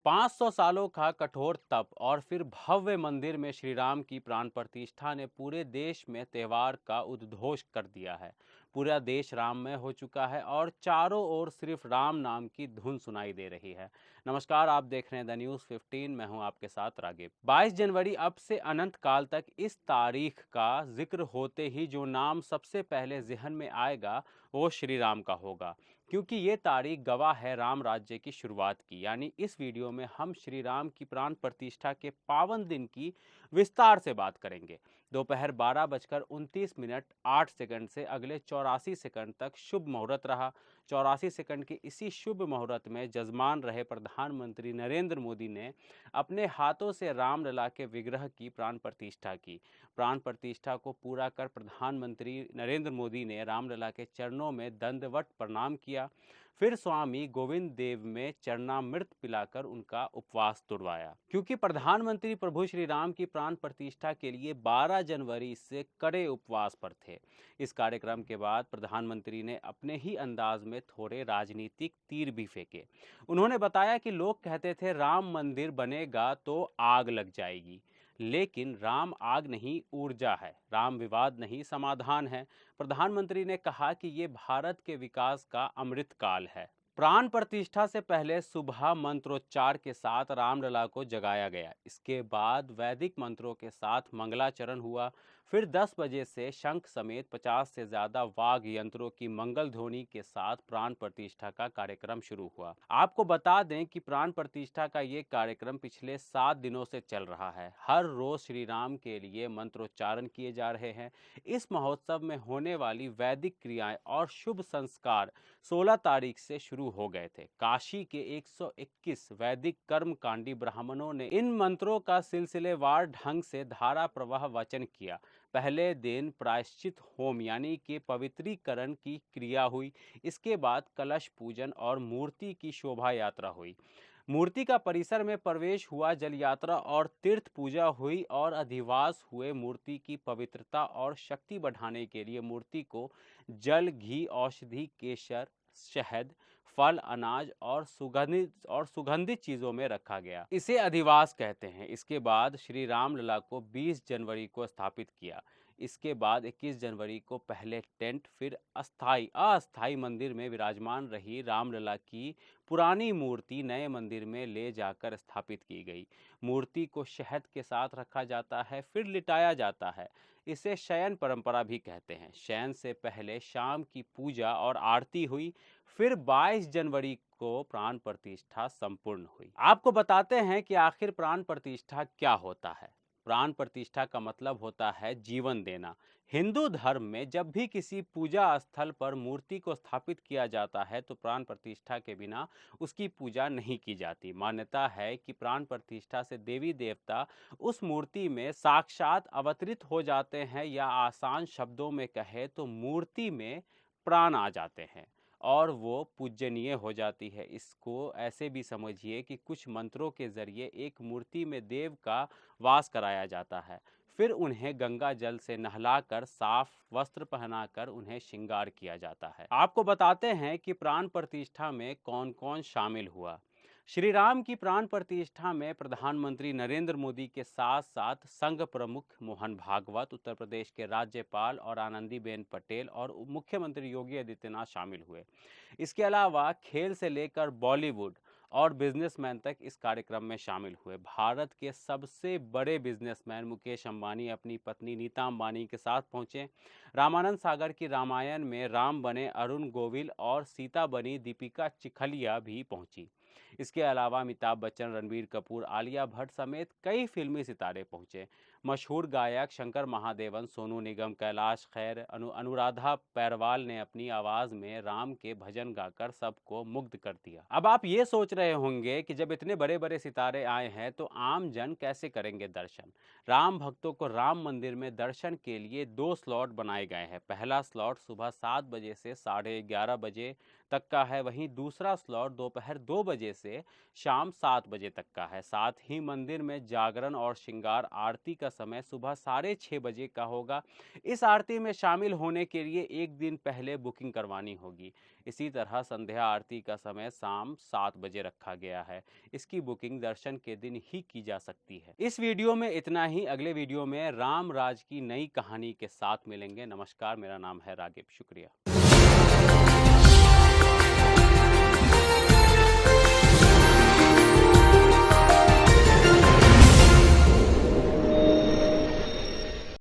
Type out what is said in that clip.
500 सालों का कठोर तप और फिर भव्य मंदिर में श्री राम की प्राण प्रतिष्ठा ने पूरे देश में त्योहार का उद्घोष कर दिया है। पूरा देश राममय हो चुका है और चारों ओर सिर्फ राम नाम की धुन सुनाई दे रही है। नमस्कार, आप देख रहे हैं द न्यूज़ 15। मैं हूं आपके साथ रागिब। 22 जनवरी अब से अनंत काल तक इस तारीख का जिक्र होते ही जो नाम सबसे पहले ज़हन में आएगा वो श्री राम का होगा, क्योंकि ये तारीख गवाह है राम राज्य की शुरुआत की। यानी इस वीडियो में हम श्री राम की प्राण प्रतिष्ठा के पावन दिन की विस्तार से बात करेंगे। दोपहर 12:29:08 से अगले 84 सेकंड तक शुभ मुहूर्त रहा। 84 सेकंड के इसी शुभ मुहूर्त में जजमान रहे प्रधानमंत्री नरेंद्र मोदी ने अपने हाथों से रामलला के विग्रह की प्राण प्रतिष्ठा की। प्राण प्रतिष्ठा को पूरा कर प्रधानमंत्री नरेंद्र मोदी ने रामलला के चरणों में दंडवत प्रणाम किया। फिर स्वामी गोविंद देव में चरणामृत पिलाकर उनका उपवास तोड़वाया, क्योंकि प्रधानमंत्री प्रभु श्री राम की प्राण प्रतिष्ठा के लिए 12 जनवरी से कड़े उपवास पर थे। इस कार्यक्रम के बाद प्रधानमंत्री ने अपने ही अंदाज में थोड़े राजनीतिक तीर भी फेंके। उन्होंने बताया कि लोग कहते थे राम मंदिर बनेगा तो आग लग जाएगी, लेकिन राम आग नहीं ऊर्जा है, राम विवाद नहीं समाधान है। प्रधानमंत्री ने कहा कि ये भारत के विकास का अमृत काल है। प्राण प्रतिष्ठा से पहले सुबह मंत्रोच्चार के साथ रामलला को जगाया गया। इसके बाद वैदिक मंत्रों के साथ मंगलाचरण हुआ। फिर 10 बजे से शंख समेत 50 से ज्यादा वाद्य यंत्रों की मंगल ध्वनि के साथ प्राण प्रतिष्ठा का कार्यक्रम शुरू हुआ। आपको बता दें कि प्राण प्रतिष्ठा का ये कार्यक्रम पिछले 7 दिनों से चल रहा है। हर रोज श्री राम के लिए मंत्रोच्चारण किए जा रहे हैं। इस महोत्सव में होने वाली वैदिक क्रियाएं और शुभ संस्कार 16 तारीख से शुरू हो गए थे। काशी के 121 वैदिक कर्मकांडी ब्राह्मणों ने इन मंत्रों का सिलसिलेवार ढंग से धारा प्रवाह वचन किया। पहले दिन प्रायश्चित होम यानी कि पवित्रीकरण की क्रिया हुई। इसके बाद कलश पूजन और मूर्ति की शोभा यात्रा हुई। मूर्ति का परिसर में प्रवेश हुआ, जल यात्रा और तीर्थ पूजा हुई और अधिवास हुए। मूर्ति की पवित्रता और शक्ति बढ़ाने के लिए मूर्ति को जल, घी, औषधि, केसर, शहद, फल, अनाज और सुगंधित चीजों में रखा गया। इसे अधिवास कहते हैं। इसके बाद श्री रामलला को 20 जनवरी को स्थापित किया। इसके बाद 21 जनवरी को पहले टेंट, फिर अस्थाई मंदिर में विराजमान रही रामलला की पुरानी मूर्ति नए मंदिर में ले जाकर स्थापित की गई। मूर्ति को शहद के साथ रखा जाता है, फिर लिटाया जाता है। इसे शयन परंपरा भी कहते हैं। शयन से पहले शाम की पूजा और आरती हुई। फिर 22 जनवरी को प्राण प्रतिष्ठा संपूर्ण हुई। आपको बताते हैं कि आखिर प्राण प्रतिष्ठा क्या होता है। प्राण प्रतिष्ठा का मतलब होता है जीवन देना। हिंदू धर्म में जब भी किसी पूजा स्थल पर मूर्ति को स्थापित किया जाता है तो प्राण प्रतिष्ठा के बिना उसकी पूजा नहीं की जाती। मान्यता है कि प्राण प्रतिष्ठा से देवी देवता उस मूर्ति में साक्षात अवतरित हो जाते हैं, या आसान शब्दों में कहे तो मूर्ति में प्राण आ जाते हैं और वो पूजनीय हो जाती है। इसको ऐसे भी समझिए कि कुछ मंत्रों के जरिए एक मूर्ति में देव का वास कराया जाता है। फिर उन्हें गंगा जल से नहलाकर साफ वस्त्र पहनाकर उन्हें श्रृंगार किया जाता है। आपको बताते हैं कि प्राण प्रतिष्ठा में कौन कौन शामिल हुआ। श्री राम की प्राण प्रतिष्ठा में प्रधानमंत्री नरेंद्र मोदी के साथ साथ संघ प्रमुख मोहन भागवत, उत्तर प्रदेश के राज्यपाल और आनंदीबेन पटेल और मुख्यमंत्री योगी आदित्यनाथ शामिल हुए। इसके अलावा खेल से लेकर बॉलीवुड और बिजनेसमैन तक इस कार्यक्रम में शामिल हुए। भारत के सबसे बड़े बिजनेसमैन मुकेश अंबानी अपनी पत्नी नीता अंबानी के साथ पहुंचे। रामानंद सागर की रामायण में राम बने अरुण गोविल और सीता बनी दीपिका चिखलिया भी पहुंची। इसके अलावा अमिताभ बच्चन, रणबीर कपूर, आलिया भट्ट समेत कई फिल्मी सितारे पहुंचे। मशहूर गायक शंकर महादेवन, सोनू निगम, कैलाश खेर, अनुराधा पैरवाल ने अपनी आवाज में राम के भजन गाकर सबको मुग्ध कर दिया। अब आप ये सोच रहे होंगे कि जब इतने बड़े बड़े सितारे आए हैं तो आम जन कैसे करेंगे दर्शन। राम भक्तों को राम मंदिर में दर्शन के लिए 2 स्लॉट बनाए गए हैं। पहला स्लॉट सुबह 7 बजे से 11:30 बजे तक का है, वहीं दूसरा स्लॉट दोपहर 2 बजे से शाम 7 बजे तक का है। साथ ही मंदिर में जागरण और श्रृंगार आरती का समय सुबह 6:30 बजे का होगा। इस आरती में शामिल होने के लिए एक दिन पहले बुकिंग करवानी होगी। इसी तरह संध्या आरती का समय शाम 7 बजे रखा गया है। इसकी बुकिंग दर्शन के दिन ही की जा सकती है। इस वीडियो में इतना ही। अगले वीडियो में राम राज की नई कहानी के साथ मिलेंगे। नमस्कार, मेरा नाम है रागिब। शुक्रिया।